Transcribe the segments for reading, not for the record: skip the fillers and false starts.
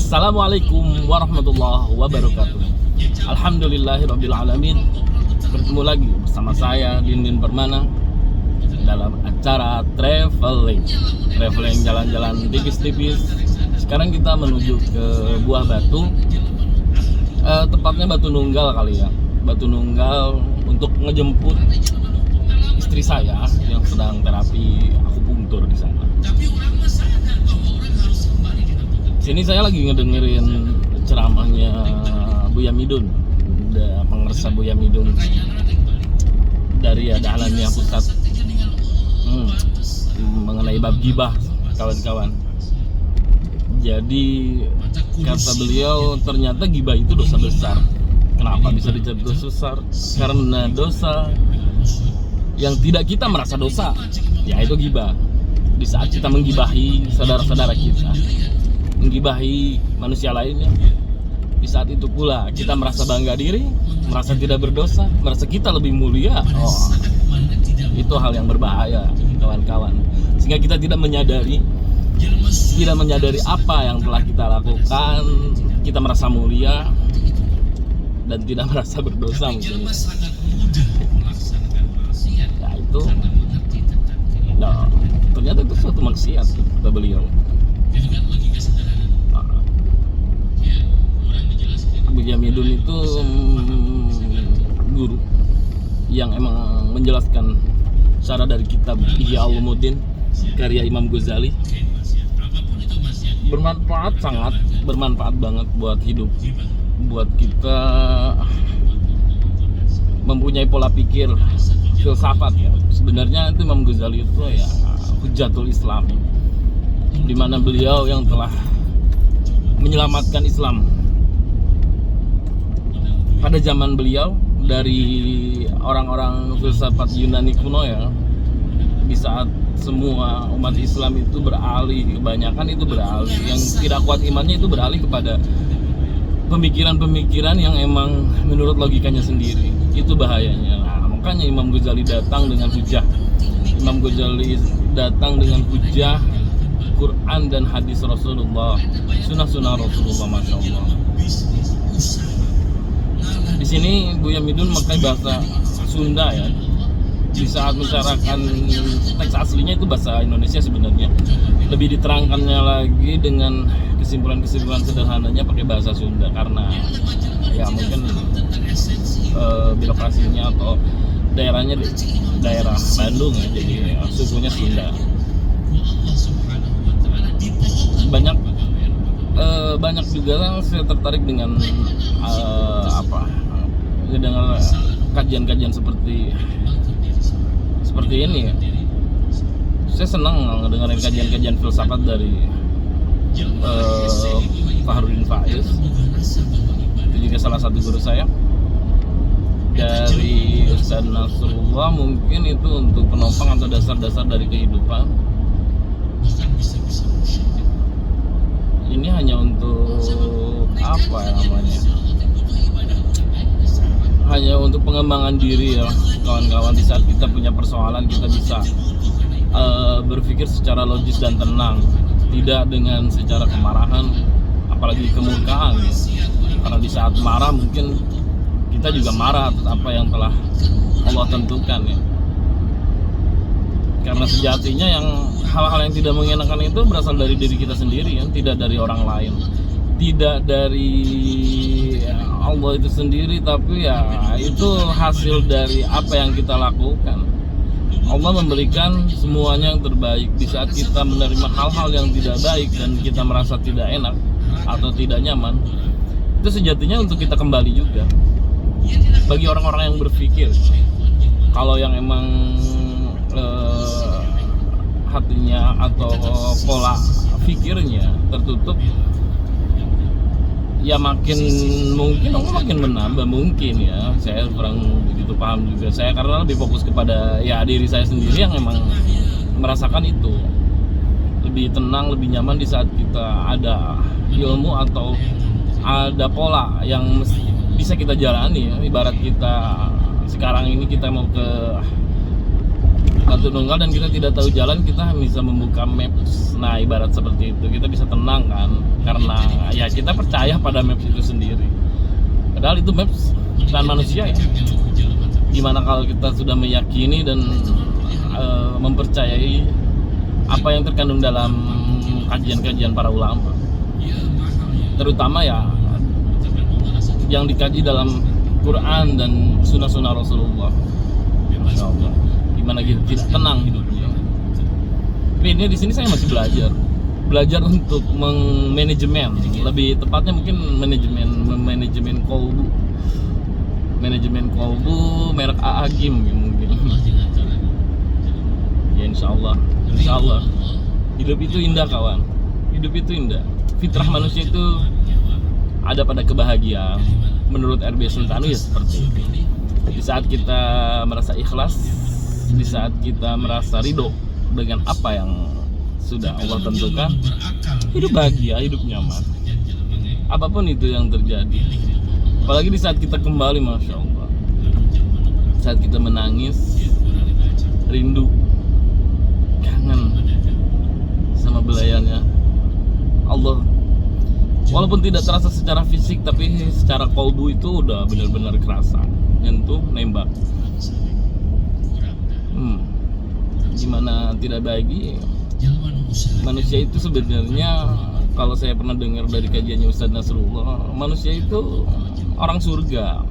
Assalamualaikum warahmatullahi wabarakatuh. Alhamdulillahirrabbilalamin. Bertemu lagi bersama saya Dindin Permana dalam acara traveling jalan-jalan tipis-tipis. Sekarang kita menuju ke Buah Batu, tepatnya Batu Nunggal kali ya. Batu Nunggal untuk ngejemput istri saya yang sedang terapi akupunktur di sana. Sini saya lagi ngedengerin ceramahnya Buya Midun, pengersa Buya Midun dari Alamiah Pusat mengenai bab gibah, kawan-kawan. Jadi kata beliau, ternyata gibah itu dosa besar. Kenapa bisa dijadikan dosa besar? Karena dosa yang tidak kita merasa dosa, yaitu gibah. Di saat kita menggibahi saudara-saudara kita, menggibahi manusia lainnya, di saat itu pula kita merasa bangga diri, merasa tidak berdosa, merasa kita lebih mulia. Itu hal yang berbahaya, kawan-kawan. Sehingga kita tidak menyadari apa yang telah kita lakukan. Kita merasa mulia dan tidak merasa berdosa mungkin. Ya itu, ternyata itu suatu maksiat, kata beliau. Buya Midun itu guru yang emang menjelaskan cara dari kitab Ihya Ulumuddin karya Imam Ghazali. Sangat bermanfaat banget buat hidup, buat kita mempunyai pola pikir filsafat ya. Sebenarnya itu Imam Ghazali itu ya Hujatul Islam, di mana beliau yang telah menyelamatkan Islam pada zaman beliau dari orang-orang filsafat Yunani kuno ya. Di saat semua umat Islam itu beralih, kebanyakan itu beralih, yang tidak kuat imannya itu beralih kepada pemikiran-pemikiran yang emang menurut logikanya sendiri. Itu bahayanya. Makanya Imam Ghazali datang dengan hujah. Imam Ghazali datang dengan hujah Quran dan hadis Rasulullah, sunnah-sunnah Rasulullah, masya Allah. Di sini Buya Midun memakai bahasa Sunda ya. Di saat mencerahkan teks aslinya itu bahasa Indonesia sebenarnya. Lebih diterangkannya lagi dengan kesimpulan-kesimpulan sederhananya pakai bahasa Sunda karena ya mungkin birokrasinya atau daerahnya daerah Bandung ya, jadi sukunya Sunda. Banyak juga saya tertarik dengan dengan kajian-kajian seperti ini ya. Saya senang ngedengerin kajian-kajian filsafat dari Fahrudin Faiz. Itu juga salah satu guru saya. Dari Ustaz Nasrullah mungkin itu untuk penopang atau dasar-dasar dari kehidupan. Ini hanya untuk apa ya namanya? Hanya untuk pengembangan diri ya, kawan-kawan. Di saat kita punya persoalan, kita bisa berpikir secara logis dan tenang, tidak dengan secara kemarahan, apalagi kemurkaan ya. Karena di saat marah mungkin kita juga marah atas apa yang telah Allah tentukan ya. Karena sejatinya yang hal-hal yang tidak mengenakan itu berasal dari diri kita sendiri ya, tidak dari orang lain, tidak dari Allah itu sendiri, tapi ya itu hasil dari apa yang kita lakukan. Allah memberikan semuanya yang terbaik. Di saat kita menerima hal-hal yang tidak baik dan kita merasa tidak enak atau tidak nyaman, itu sejatinya untuk kita kembali juga. Bagi orang-orang yang berpikir, kalau yang emang hatinya atau pola pikirnya tertutup, ya makin mungkin Allah makin menambah mungkin ya. Saya kurang begitu paham juga saya, karena lebih fokus kepada ya diri saya sendiri yang emang merasakan itu lebih tenang, lebih nyaman di saat kita ada ilmu atau ada pola yang bisa kita jalani ya. Ibarat kita sekarang ini kita mau ke Batu Nunggal dan kita tidak tahu jalan, kita bisa membuka maps. Nah, ibarat seperti itu, kita bisa tenang kan, karena ya kita percaya pada maps itu sendiri. Padahal itu maps bukan manusia ya. Gimana kalau kita sudah meyakini dan mempercayai apa yang terkandung dalam kajian-kajian para ulama, terutama ya yang dikaji dalam Quran dan sunnah-sunnah Rasulullah. Masya Allah, gimana kita tidak tenang hidupnya. Tapi ini di sini saya masih belajar untuk manajemen, lebih tepatnya mungkin manajemen kolbu merek Agim mungkin. Ya insya Allah hidup itu indah kawan, hidup itu indah. Fitrah manusia itu ada pada kebahagiaan. Menurut RB Sentanu ya seperti itu. Di saat kita merasa ikhlas, di saat kita merasa ridho dengan apa yang sudah Allah tentukan, hidup bahagia, hidup nyaman, apapun itu yang terjadi. Apalagi di saat kita kembali, Masya Allah, saat kita menangis, rindu, kangen sama belayannya Allah. Walaupun tidak terasa secara fisik, tapi secara kolbu itu udah benar-benar kerasa, nyentuh, nembak. Gimana tidak bahagia? Manusia itu sebenarnya, kalau saya pernah dengar dari kajiannya Ustadz Nasrullah, manusia itu orang surga.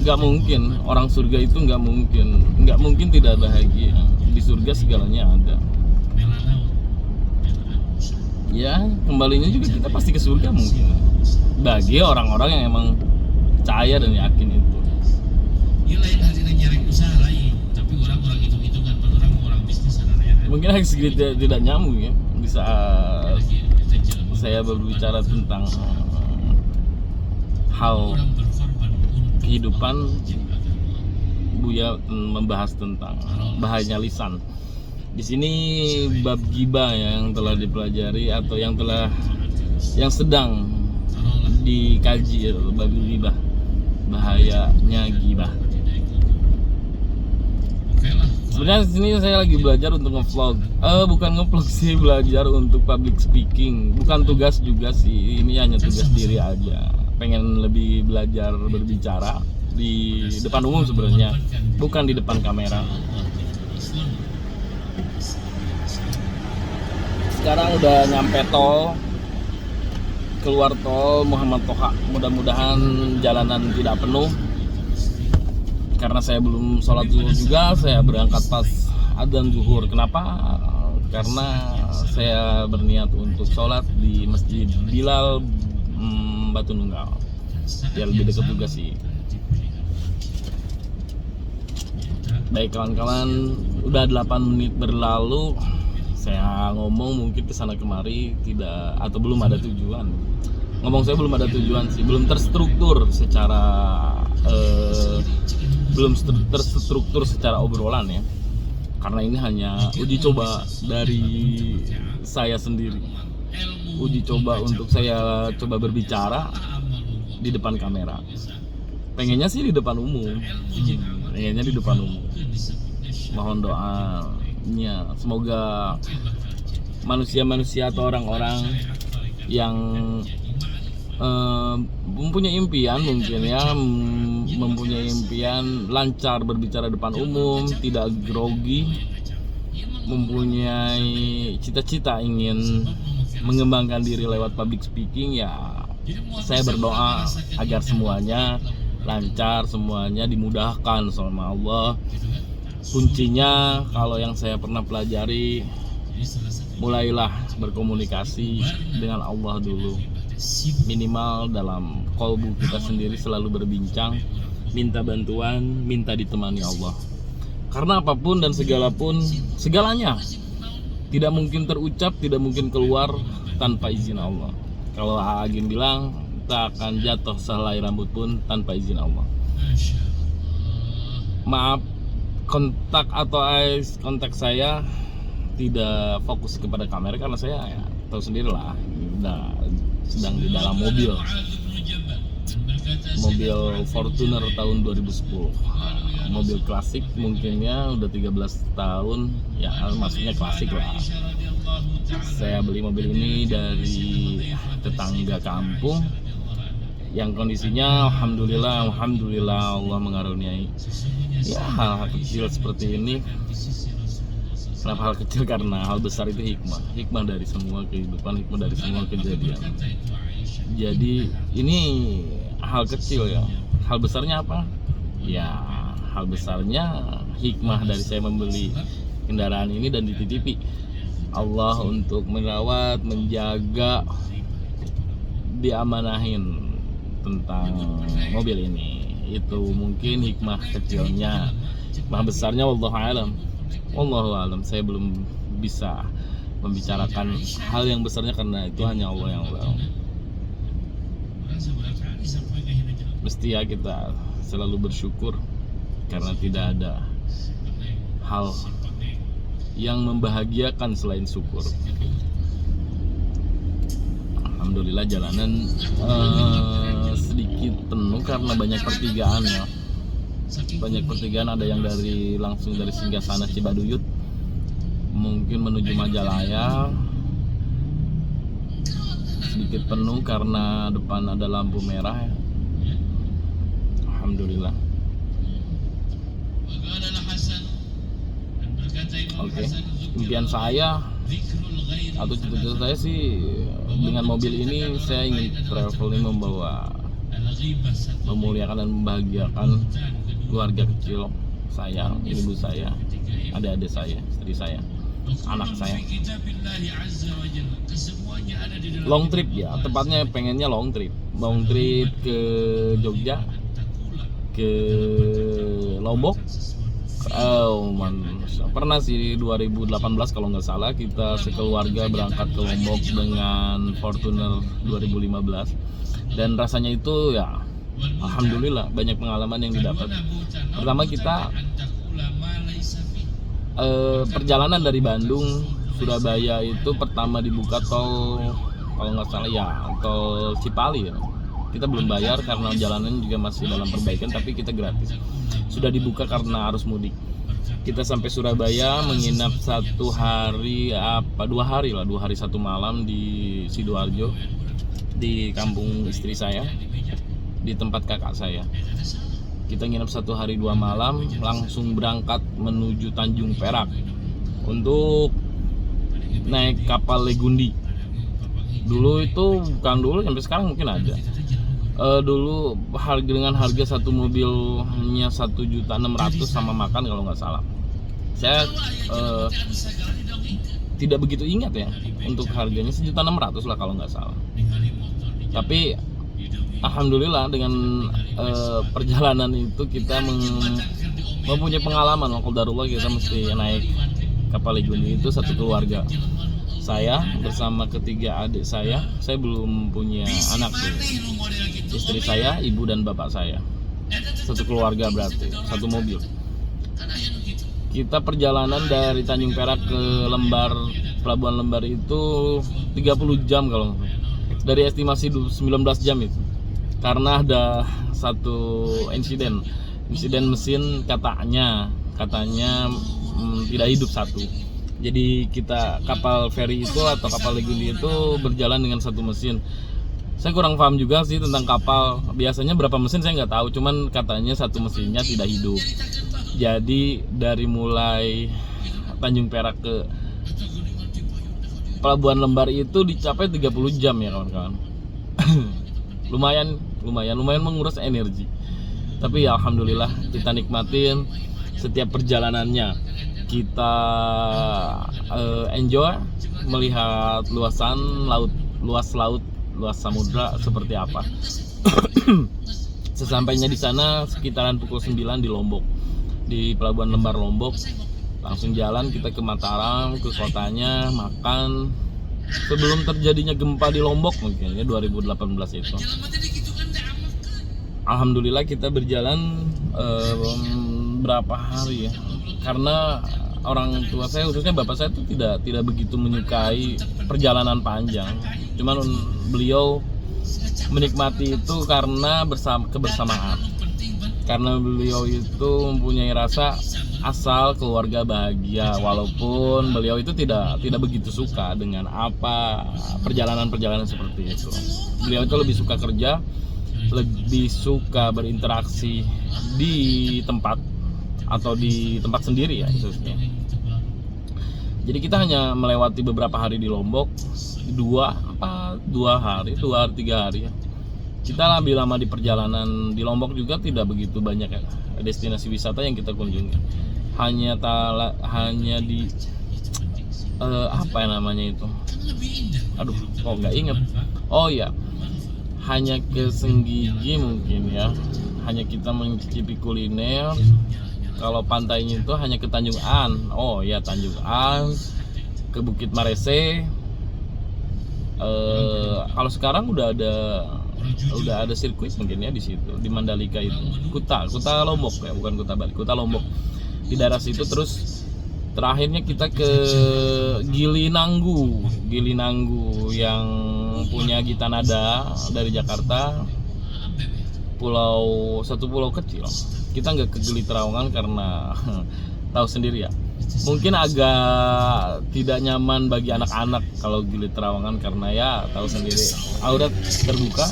Nggak mungkin orang surga itu nggak mungkin tidak bahagia. Di surga segalanya ada. Ya, kembalinya juga kita pasti ke surga mungkin, bagi orang-orang yang emang percaya dan yakin itu. Mungkin agak sedikit tidak nyambung ya, bisa saya berbicara tentang hal kehidupan, Buya membahas tentang bahayanya lisan. Di sini bab ghibah yang telah dipelajari atau yang sedang dikaji, bab ghibah, bahayanya ghibah. Sebenarnya di sini saya lagi belajar untuk ngevlog. Bukan ngevlog sih, belajar untuk public speaking. Bukan tugas juga sih, ini hanya tugas diri aja. Pengen lebih belajar berbicara di depan umum sebenarnya, bukan di depan kamera. Sekarang udah nyampe tol, keluar tol Muhammad Toha. Mudah-mudahan jalanan tidak penuh, karena saya belum sholat zuhur juga. Saya berangkat pas adzan zuhur. Kenapa? Karena saya berniat untuk sholat di Masjid Bilal Batu Nunggal, ya lebih dekat juga sih. Baik kawan-kawan, udah 8 menit berlalu. Saya ngomong mungkin kesana kemari tidak, atau belum ada tujuan. Ngomong saya belum ada tujuan sih, belum terstruktur secara terstruktur secara obrolan ya. Karena ini hanya uji coba dari saya sendiri. Uji coba untuk saya coba berbicara di depan kamera. Pengennya sih di depan umum. Pengennya di depan umum. Mohon doanya, semoga manusia-manusia atau orang-orang yang mempunyai impian mungkin ya, mempunyai impian lancar berbicara depan umum, tidak grogi, mempunyai cita-cita ingin mengembangkan diri lewat public speaking, ya saya berdoa agar semuanya lancar, semuanya dimudahkan sama Allah. Kuncinya kalau yang saya pernah pelajari, mulailah berkomunikasi dengan Allah dulu. Minimal dalam kolbu kita sendiri selalu berbincang, minta bantuan, minta ditemani Allah. Karena apapun dan segalanya tidak mungkin terucap, tidak mungkin keluar tanpa izin Allah. Kalau Agim bilang, tak akan jatuh sehelai rambut pun tanpa izin Allah. Maaf, kontak saya tidak fokus kepada kamera karena saya ya, tahu sendiri lah, sedang di dalam mobil Fortuner tahun 2010. mobil klasik mungkinnya udah 13 tahun ya, maksudnya klasik lah. Saya beli mobil ini dari tetangga kampung yang kondisinya alhamdulillah Allah mengaruniai ya hal-hal kecil seperti ini. Kenapa hal kecil? Karena hal besar itu hikmah dari semua kehidupan, hikmah dari semua kejadian. Jadi ini hal kecil ya. Hal besarnya apa? Ya hal besarnya hikmah dari saya membeli kendaraan ini dan dititipi Allah untuk merawat, menjaga, diamanahin tentang mobil ini. Itu mungkin hikmah kecilnya. Hikmah besarnya wallahu alam, saya belum bisa membicarakan hal yang besarnya karena itu hanya Allah yang tahu. Mesti ya kita selalu bersyukur karena tidak ada hal yang membahagiakan selain syukur. Alhamdulillah jalanan sedikit penuh karena banyak pertigaan ya. Banyak pertigaan, ada yang langsung dari Singgasana Cibaduyut mungkin menuju Majalaya. Sedikit penuh karena depan ada lampu merah ya. Alhamdulillah. Oke, impian saya atau cita-cita saya sih dengan mobil ini saya ingin traveling, memuliakan dan membahagiakan keluarga kecil saya, ibu saya, adik-adik saya, istri saya, anak saya. Long trip ya, tepatnya pengennya long trip ke Jogja, ke Lombok. Pernah sih 2018 kalau nggak salah kita sekeluarga berangkat ke Lombok dengan Fortuner 2015 dan rasanya itu ya alhamdulillah banyak pengalaman yang didapat. Pertama kita perjalanan dari Bandung Surabaya itu pertama dibuka tol kalau nggak salah ya tol Cipali ya. Kita belum bayar karena jalanan juga masih dalam perbaikan, tapi kita gratis. Sudah dibuka karena arus mudik. Kita sampai Surabaya menginap 2 hari 1 malam di Sidoarjo, di kampung istri saya, di tempat kakak saya. Kita nginap 1 hari 2 malam, langsung berangkat menuju Tanjung Perak untuk naik kapal Legundi. Dulu itu bukan dulu, sampai sekarang mungkin ada. Dulu dengan harga satu mobilnya 1.600.000 sama makan kalau nggak salah. Saya tidak begitu ingat ya untuk harganya 1.600.000 lah kalau nggak salah. Tapi alhamdulillah dengan perjalanan itu kita mempunyai pengalaman. Qadarullah kita mesti naik kapal Legundi itu satu keluarga. Saya bersama ketiga adik saya belum punya anak tuh. Istri saya, ibu dan bapak saya. Satu keluarga berarti, satu mobil. Kita perjalanan dari Tanjung Perak ke Pelabuhan Lembar itu 30 jam kalau dari estimasi 19 jam itu. Karena ada satu insiden mesin katanya tidak hidup satu. Jadi kita kapal feri itu atau kapal Legundi itu berjalan dengan satu mesin. Saya kurang paham juga sih tentang kapal. Biasanya berapa mesin saya nggak tahu. Cuman katanya satu mesinnya tidak hidup. Jadi dari mulai Tanjung Perak ke Pelabuhan Lembar itu dicapai 30 jam ya kawan-kawan. lumayan menguras energi. Tapi ya alhamdulillah kita nikmatin setiap perjalanannya. Kita enjoy melihat luas samudra seperti apa. Sesampainya di sana sekitaran pukul 9 di Lombok, di Pelabuhan Lembar Lombok, langsung jalan kita ke Mataram, ke kotanya, makan. Sebelum terjadinya gempa di Lombok mungkin ya 2018 itu. Alhamdulillah kita berjalan berapa hari ya. Karena orang tua saya, khususnya bapak saya itu tidak begitu menyukai perjalanan panjang. Cuman beliau menikmati itu karena kebersamaan. karena beliau itu mempunyai rasa asal keluarga bahagia, walaupun beliau itu tidak begitu suka dengan apa perjalanan seperti itu. Beliau itu lebih suka kerja, lebih suka berinteraksi di tempat atau di tempat sendiri ya khususnya. Jadi kita hanya melewati beberapa hari di Lombok, 3 hari ya. Kita lebih lama di perjalanan di Lombok juga tidak begitu banyak ya destinasi wisata yang kita kunjungi. Hanya di apa ya namanya itu? Aduh, kok nggak inget. Oh ya, hanya ke Senggigi mungkin ya. Hanya kita mencicipi kuliner. Kalau pantainya itu hanya ke Tanjung An. Oh ya, Tanjung An, ke Bukit Marese. Kalau sekarang udah ada sirkuit mungkin ya di situ, di Mandalika itu. Kuta Lombok ya, bukan Kuta Bali, Kuta Lombok. Di daerah situ terus terakhirnya kita ke Gili Nanggu yang punya Gita Nada dari Jakarta. Satu pulau kecil. Kita nggak ke Gili Trawangan karena tahu sendiri ya, mungkin agak tidak nyaman bagi anak-anak kalau Gili Trawangan karena ya tahu sendiri, aurat terbuka,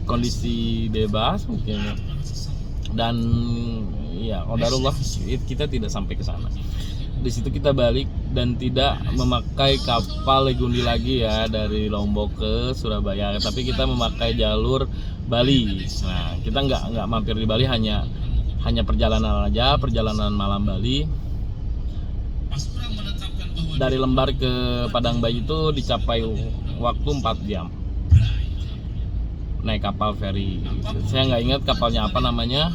kondisi bebas mungkin ya. Dan ya qadarullah kita tidak sampai ke sana. Di situ kita balik dan tidak memakai kapal Legundi lagi ya dari Lombok ke Surabaya, tapi kita memakai jalur Bali. Nah, kita nggak mampir di Bali, hanya perjalanan malam Bali. Dari Lembar ke Padang Bayi itu dicapai waktu 4 jam naik kapal feri. Saya nggak ingat kapalnya apa namanya.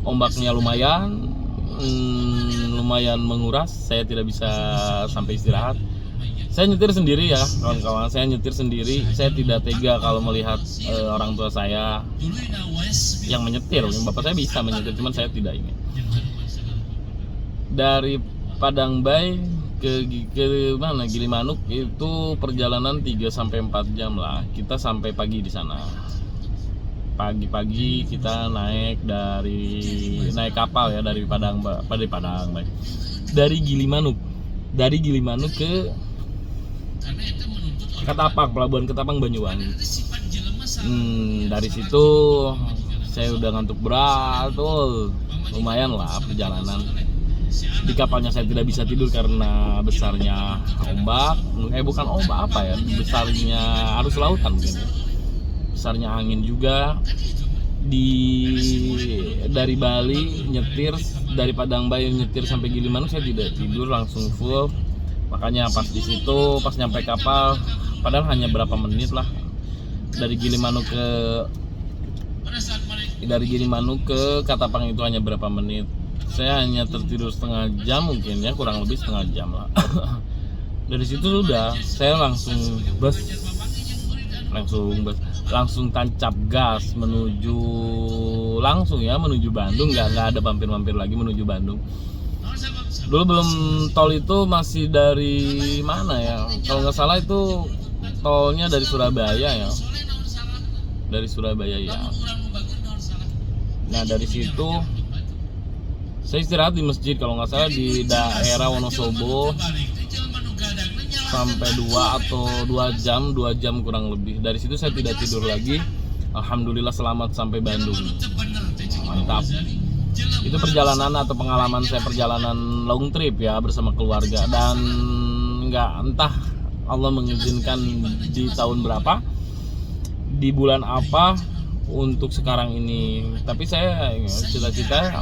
Ombaknya lumayan menguras, saya tidak bisa sampai istirahat. Saya nyetir sendiri ya kawan-kawan, saya tidak tega kalau melihat orang tua saya yang menyetir. Bapak saya bisa menyetir, cuman saya tidak ingin. Dari Padang Bay ke mana Gilimanuk itu perjalanan 3-4 jam lah. Kita sampai pagi di sana. Pagi-pagi kita naik kapal ya dari Padang Bay. Dari Gilimanuk ke Ketapang, pelabuhan Ketapang Banyuwangi. Dari situ saya udah ngantuk berat tuh. Lumayan lah perjalanan. Di kapalnya saya tidak bisa tidur karena besarnya ombak. Bukan ombak apa ya, besarnya arus lautan mungkin. Besarnya angin juga. Dari Bali nyetir, dari Padang Bay nyetir sampai Gilimanuk saya tidak tidur, langsung full. Makanya pas di situ, pas nyampe kapal, padahal hanya berapa menit lah dari Gilimanuk ke Katapang itu hanya berapa menit. Saya hanya tertidur setengah jam mungkin ya, kurang lebih setengah jam lah. Dari situ sudah saya langsung tancap gas menuju Bandung. Nggak ada mampir lagi menuju Bandung. Dulu belum tol itu masih dari mana ya, kalau nggak salah itu tolnya dari Surabaya ya. Nah dari situ saya istirahat di masjid kalau nggak salah di daerah Wonosobo sampai 2 jam kurang lebih. Dari situ saya tidak tidur lagi. Alhamdulillah selamat sampai Bandung. Mantap. Itu perjalanan atau pengalaman saya, perjalanan long trip ya bersama keluarga. Dan entah Allah mengizinkan di tahun berapa, di bulan apa untuk sekarang ini. Tapi saya cita-cita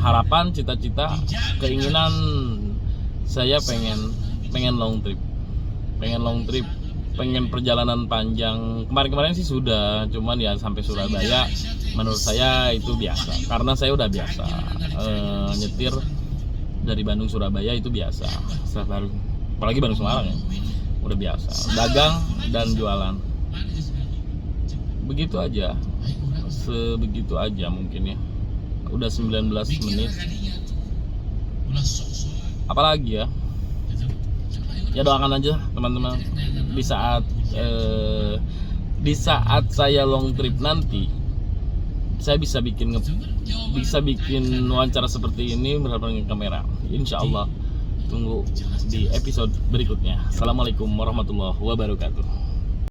harapan, cita-cita, keinginan saya pengen long trip, pengen perjalanan panjang. Kemarin sih sudah, cuman ya sampai Surabaya menurut saya itu biasa, karena saya udah biasa nyetir dari Bandung Surabaya itu biasa. Apalagi Bandung Semarang ya, udah biasa dagang dan jualan. Sebegitu aja mungkin ya. Udah 19 menit. Apalagi ya? Ya doakan aja teman-teman di saat saya long trip nanti, saya bisa bikin wawancara seperti ini berhadapan dengan kamera. Insya Allah tunggu di episode berikutnya. Assalamualaikum warahmatullahi wabarakatuh.